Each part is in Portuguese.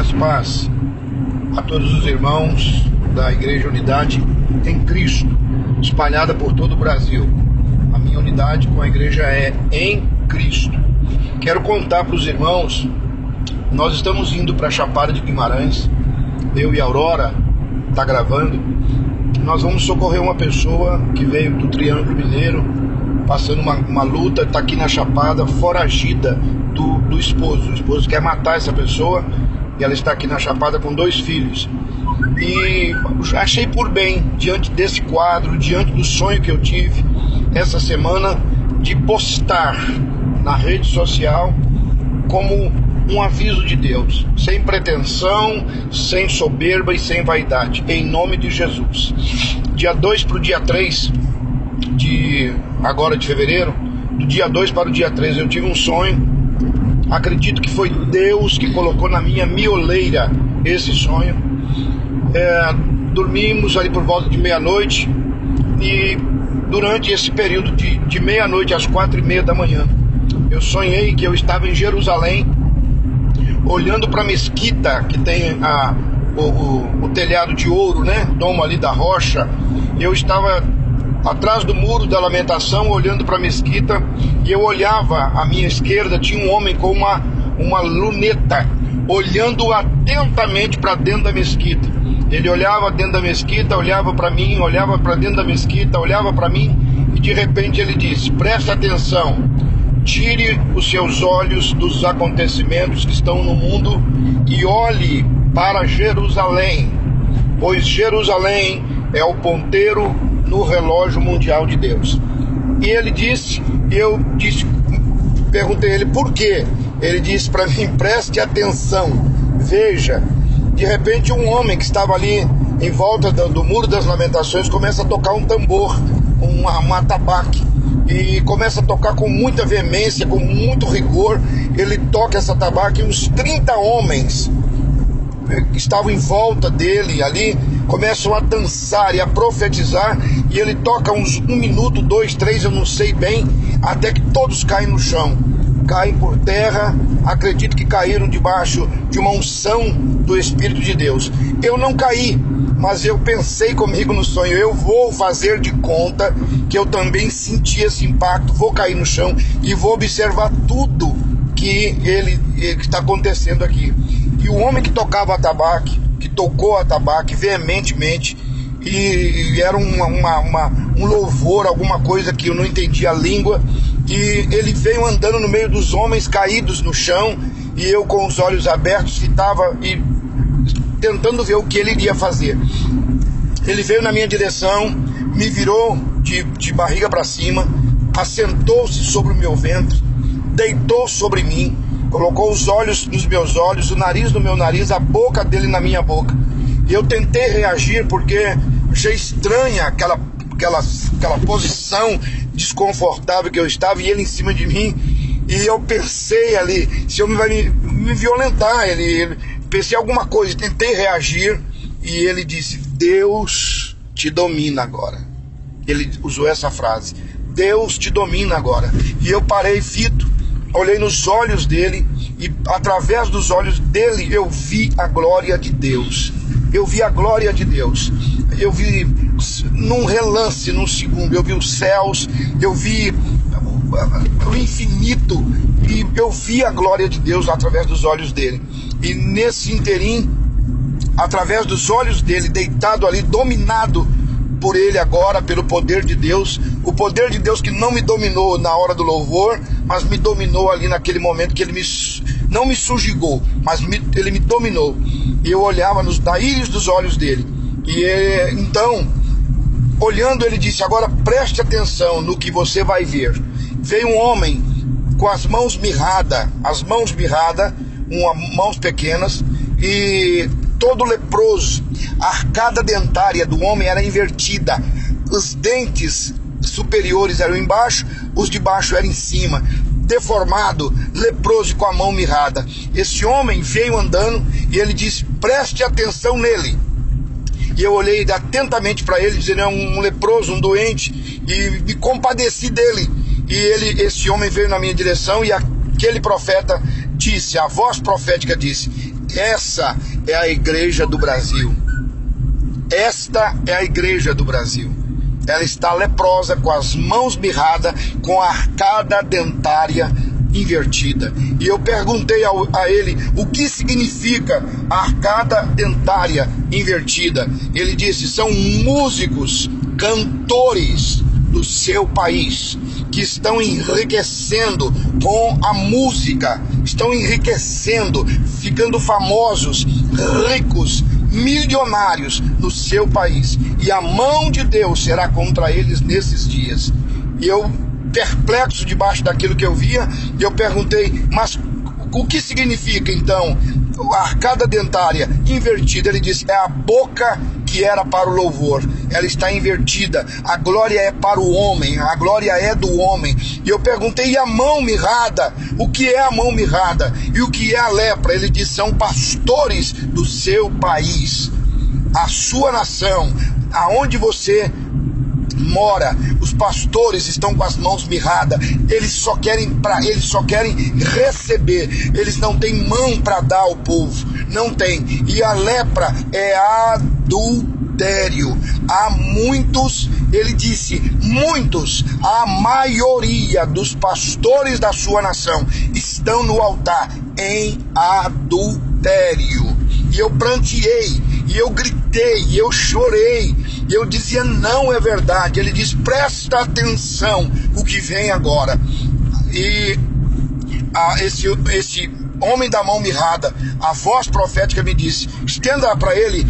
Graça e paz a todos os irmãos da Igreja Unidade em Cristo, espalhada por todo o Brasil. A minha unidade com a igreja é em Cristo. Quero contar para os irmãos, nós estamos indo para a Chapada de Guimarães, eu e a Aurora, está gravando. Nós vamos socorrer uma pessoa que veio do Triângulo Mineiro, passando uma luta, está aqui na Chapada, foragida do esposo. O esposo quer matar essa pessoa e ela está aqui na Chapada com 2 filhos. E achei por bem, diante desse quadro, diante do sonho que eu tive essa semana, de postar na rede social como um aviso de Deus, sem pretensão, sem soberba e sem vaidade, em nome de Jesus. Dia 2 para o dia 3 de fevereiro, do dia 2 para o dia 3, eu tive um sonho. Acredito que foi Deus que colocou na minha mioleira esse sonho. Dormimos ali por volta de meia-noite, e durante esse período de meia-noite às 4h30 da manhã, eu sonhei que eu estava em Jerusalém, olhando para a mesquita que tem o telhado de ouro, né? Domo ali da rocha. Eu estava atrás do muro da lamentação, olhando para a mesquita, e eu olhava à minha esquerda, tinha um homem com uma luneta, olhando atentamente para dentro da mesquita. Ele olhava dentro da mesquita, olhava para mim, olhava para dentro da mesquita, olhava para mim, e de repente ele disse: presta atenção, tire os seus olhos dos acontecimentos que estão no mundo e olhe para Jerusalém, pois Jerusalém é o ponteiro no relógio mundial de Deus. E ele disse, perguntei a ele por quê. Ele disse para mim: preste atenção, veja. De repente um homem que estava ali em volta do muro das lamentações começa a tocar um tambor, um atabaque, e começa a tocar com muita veemência, com muito rigor. Ele toca essa atabaque, e uns 30 homens que estavam em volta dele ali começam a dançar e a profetizar, e ele toca uns 1 minuto, 2, 3, eu não sei bem, até que todos caem no chão, caem por terra. Acredito que caíram debaixo de uma unção do Espírito de Deus. Eu não caí, mas eu pensei comigo no sonho: eu vou fazer de conta que eu também senti esse impacto, vou cair no chão e vou observar tudo que está acontecendo aqui. E o homem que tocava atabaque, que tocou atabaque veementemente, e era um louvor, alguma coisa que eu não entendia a língua, e ele veio andando no meio dos homens caídos no chão, e eu com os olhos abertos fitava e tentando ver o que ele iria fazer. Ele veio na minha direção, me virou de barriga para cima, assentou-se sobre o meu ventre, deitou sobre mim, colocou os olhos nos meus olhos, o nariz no meu nariz, a boca dele na minha boca. E eu tentei reagir porque achei estranha aquela posição desconfortável que eu estava, e ele em cima de mim. E eu pensei ali, esse homem vai me violentar. Pensei alguma coisa, tentei reagir, e ele disse: Deus te domina agora. Ele usou essa frase: Deus te domina agora. E eu parei fito, olhei nos olhos dele, e através dos olhos dele eu vi a glória de Deus. Eu vi a glória de Deus. Eu vi num relance, num segundo, eu vi os céus, eu vi o infinito, e eu vi a glória de Deus através dos olhos dele. E nesse interim, através dos olhos dele, deitado ali, dominado por ele agora, pelo poder de Deus, o poder de Deus que não me dominou na hora do louvor, mas me dominou ali naquele momento que ele não me subjugou, mas ele me dominou. E eu olhava na íris dos olhos dele, e então, olhando, ele disse: agora preste atenção no que você vai ver. Veio um homem com as mãos mirradas, mãos pequenas, e todo leproso. A arcada dentária do homem era invertida, os dentes superiores eram embaixo, os de baixo eram em cima, deformado, leproso, com a mão mirrada. Esse homem veio andando, e ele disse: preste atenção nele. E eu olhei atentamente para ele, dizendo: é um leproso, um doente, e me compadeci dele. E esse homem veio na minha direção, e aquele profeta disse, a voz profética disse: Essa é a igreja do Brasil. Esta é a igreja do Brasil. Ela está leprosa, com as mãos mirradas, com a arcada dentária invertida. E eu perguntei a ele o que significa a arcada dentária invertida. Ele disse: são músicos, cantores do seu país, que estão enriquecendo com a música, estão enriquecendo, ficando famosos, ricos, milionários no seu país, e a mão de Deus será contra eles nesses dias. E eu, perplexo debaixo daquilo que eu via, eu perguntei: mas o que significa então a arcada dentária invertida? Ele disse: é a boca que era para o louvor, ela está invertida, a glória é para o homem, a glória é do homem. E eu perguntei: e a mão mirrada? O que é a mão mirrada? E o que é a lepra? Ele disse: são pastores do seu país, a sua nação, aonde você mora. Os pastores estão com as mãos mirradas, eles só querem receber, eles não têm mão para dar ao povo, não tem. E a lepra é adultério. Há muitos, ele disse, muitos, a maioria dos pastores da sua nação estão no altar em adultério. E eu pranteei, e eu gritei, e eu chorei, e eu dizia: não é verdade. Ele diz: presta atenção o que vem agora. E esse homem da mão mirrada, a voz profética me disse: estenda para ele,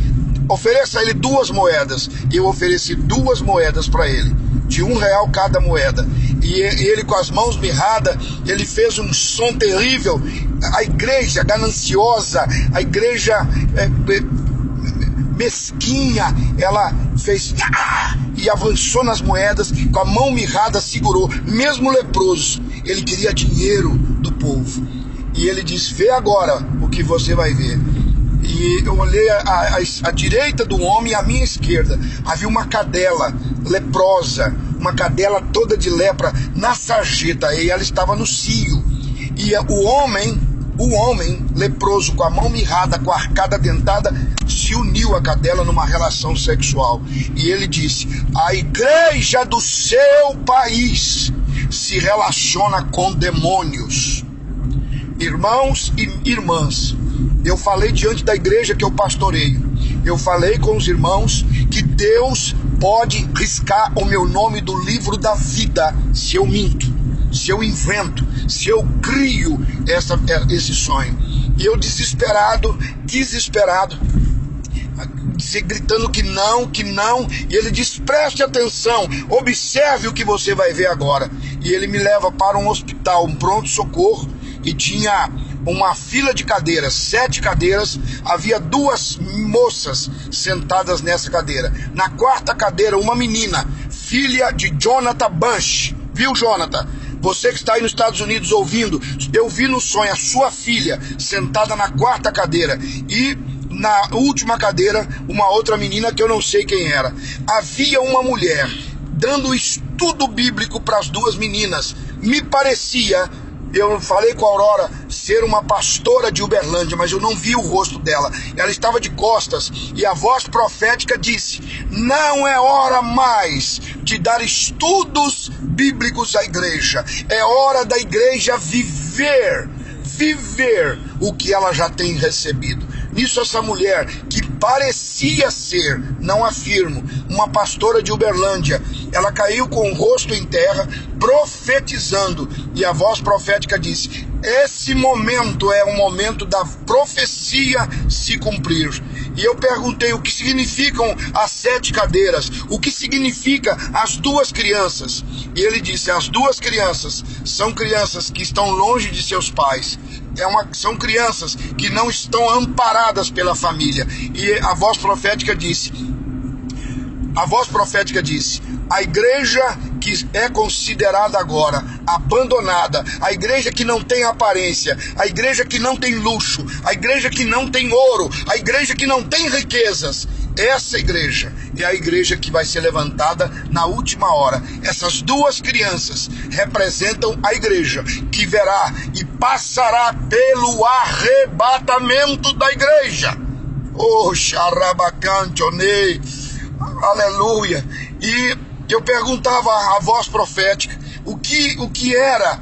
ofereça a ele 2 moedas. E eu ofereci 2 moedas para ele, de R$1 cada moeda. E ele, com as mãos mirradas, ele fez um som terrível. A igreja gananciosa, a igreja mesquinha, ela fez e avançou nas moedas, com a mão mirrada segurou, mesmo leproso. Ele queria dinheiro do povo. E ele disse: vê agora o que você vai ver. E eu olhei à direita do homem e à minha esquerda havia uma cadela leprosa, uma cadela toda de lepra na sarjeta, e ela estava no cio. E o homem leproso, com a mão mirrada, com a arcada dentada, se uniu à cadela numa relação sexual. E ele disse: a igreja do seu país se relaciona com demônios. Irmãos e irmãs, eu falei diante da igreja que eu pastoreio, eu falei com os irmãos que Deus pode riscar o meu nome do livro da vida se eu minto, se eu invento, se eu crio esse sonho. E eu desesperado, gritando que não, e ele diz: preste atenção, observe o que você vai ver agora. E ele me leva para um hospital, um pronto-socorro, e tinha uma fila de cadeiras, 7 cadeiras, havia 2 moças sentadas nessa cadeira. Na 4ª cadeira, uma menina, filha de Jonathan Bunch. Viu, Jonathan? Você que está aí nos Estados Unidos ouvindo, eu vi no sonho a sua filha sentada na 4ª cadeira, e na última cadeira uma outra menina que eu não sei quem era. Havia uma mulher dando estudo bíblico para as 2 meninas. Me parecia, eu falei com a Aurora, ser uma pastora de Uberlândia, mas eu não vi o rosto dela. Ela estava de costas, e a voz profética disse: não é hora mais de dar estudos bíblicos à igreja, é hora da igreja viver o que ela já tem recebido. Nisso, essa mulher, que parecia ser, não afirmo, uma pastora de Uberlândia, ela caiu com o rosto em terra, profetizando, e a voz profética disse: esse momento é o momento da profecia se cumprir. E eu perguntei o que significam as 7 cadeiras, o que significa as 2 crianças. E ele disse: as 2 crianças são crianças que estão longe de seus pais, são crianças que não estão amparadas pela família. E a voz profética disse: a igreja que é considerada agora abandonada, a igreja que não tem aparência, a igreja que não tem luxo, a igreja que não tem ouro, a igreja que não tem riquezas, essa igreja é a igreja que vai ser levantada na última hora. Essas duas crianças representam a igreja que verá e passará pelo arrebatamento da igreja. Oh, xarabacantionei, aleluia. E eu perguntava à voz profética o que era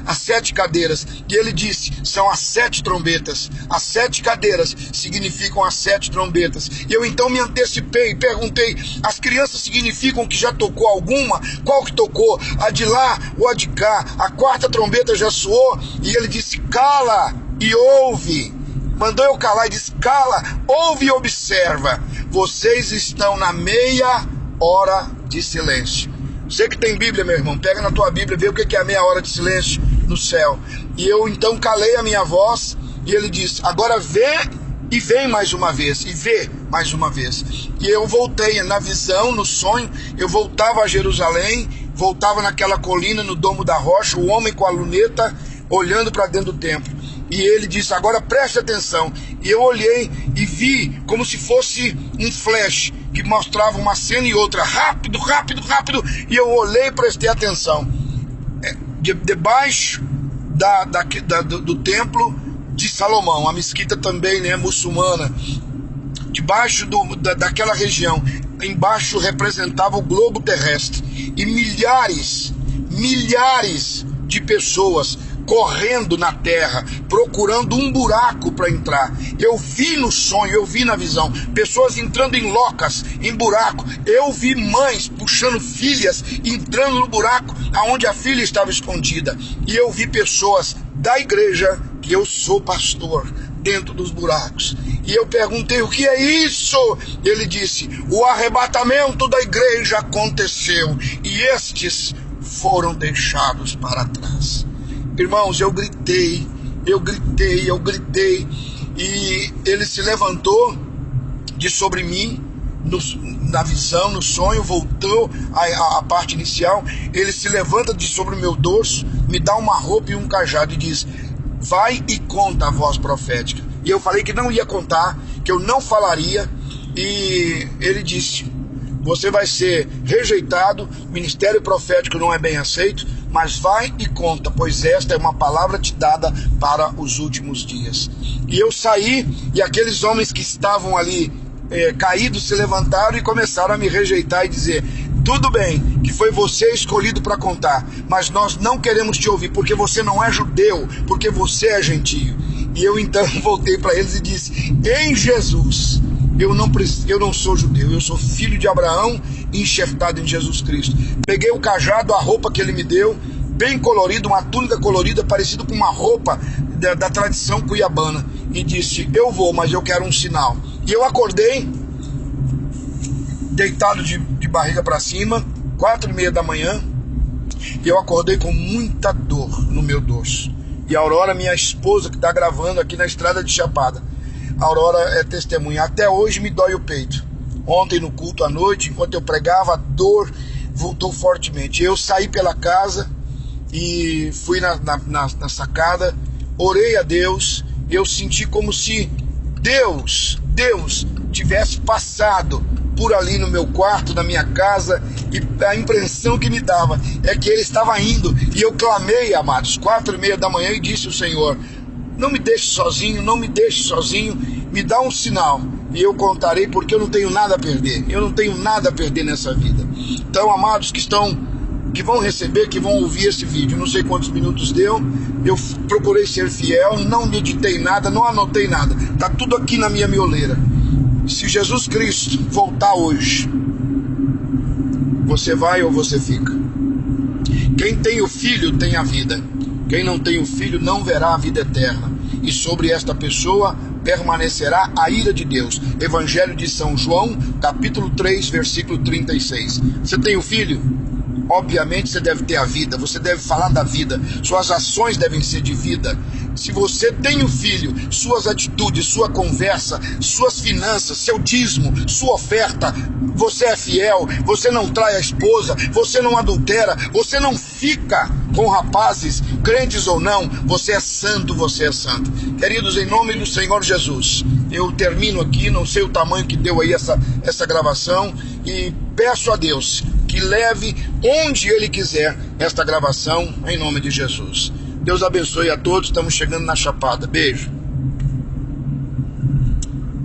as 7 cadeiras, e ele disse: são as 7 trombetas. As 7 cadeiras significam as 7 trombetas. E eu então me antecipei e perguntei: as crianças significam que já tocou alguma? Qual que tocou? A de lá ou a de cá? A 4ª trombeta já soou? E ele disse: cala e ouve. Mandou eu calar e disse: cala, ouve e observa. Vocês estão na meia hora de silêncio. Você que tem Bíblia, meu irmão, pega na tua Bíblia, vê o que é a meia hora de silêncio no céu. E eu então calei a minha voz, e ele disse: agora vê e vem mais uma vez, e vê mais uma vez. E eu voltei na visão, no sonho, eu voltava a Jerusalém, voltava naquela colina, no Domo da Rocha, o homem com a luneta, olhando para dentro do templo. E ele disse: agora preste atenção. E eu olhei e vi como se fosse um flash que mostrava uma cena e outra, rápido, rápido, rápido. E eu olhei e prestei atenção. Debaixo do templo de Salomão, a mesquita também, né, muçulmana, debaixo daquela região, embaixo representava o globo terrestre. E milhares de pessoas correndo na terra, procurando um buraco para entrar. Eu vi no sonho, eu vi na visão, pessoas entrando em locas, em buraco. Eu vi mães puxando filhas, entrando no buraco aonde a filha estava escondida. E eu vi pessoas da igreja, que eu sou pastor, dentro dos buracos. E eu perguntei: o que é isso? Ele disse: o arrebatamento da igreja aconteceu e estes foram deixados para trás. Irmãos, eu gritei, e ele se levantou de sobre mim, na visão, no sonho, voltou à parte inicial. Ele se levanta de sobre o meu dorso, me dá uma roupa e um cajado e diz: vai e conta a voz profética. E eu falei que não ia contar, que eu não falaria, e ele disse: você vai ser rejeitado, ministério profético não é bem aceito, mas vai e conta, pois esta é uma palavra te dada para os últimos dias. E eu saí, e aqueles homens que estavam ali caídos se levantaram e começaram a me rejeitar e dizer: tudo bem, que foi você escolhido para contar, mas nós não queremos te ouvir, porque você não é judeu, porque você é gentio. E eu então voltei para eles e disse: em Jesus, eu não sou judeu, eu sou filho de Abraão, enxertado em Jesus Cristo. Peguei o cajado, a roupa que ele me deu, bem colorida, uma túnica colorida, parecida com uma roupa da tradição cuiabana, e disse: eu vou, mas eu quero um sinal. E eu acordei, deitado de barriga para cima, 4:30 da manhã, e eu acordei com muita dor no meu dorso. E a Aurora, minha esposa, que está gravando aqui na estrada de Chapada, a Aurora é testemunha. Até hoje me dói o peito. Ontem no culto à noite, enquanto eu pregava, a dor voltou fortemente. Eu saí pela casa e fui na sacada, orei a Deus. Eu senti como se Deus tivesse passado por ali no meu quarto, na minha casa, e a impressão que me dava é que ele estava indo. E eu clamei, amados, 4:30 da manhã, e disse ao Senhor: não me deixe sozinho, não me deixe sozinho, me dá um sinal e eu contarei, porque eu não tenho nada a perder. Eu não tenho nada a perder nessa vida. Então, amados que vão receber, que vão ouvir esse vídeo, não sei quantos minutos deu, eu procurei ser fiel, não meditei nada, não anotei nada, está tudo aqui na minha mioleira. Se Jesus Cristo voltar hoje, você vai ou você fica? Quem tem o Filho tem a vida. Quem não tem o Filho não verá a vida eterna. E sobre esta pessoa permanecerá a ira de Deus. Evangelho de São João, capítulo 3, versículo 36. Você tem o Filho? Obviamente você deve ter a vida, você deve falar da vida, suas ações devem ser de vida. Se você tem o Filho, suas atitudes, sua conversa, suas finanças, seu dízimo, sua oferta, você é fiel, você não trai a esposa, você não adultera, você não fica com rapazes, crentes ou não, você é santo, você é santo. Queridos, em nome do Senhor Jesus, eu termino aqui, não sei o tamanho que deu aí essa gravação, e peço a Deus que leve onde Ele quiser esta gravação, em nome de Jesus. Deus abençoe a todos, estamos chegando na Chapada. Beijo.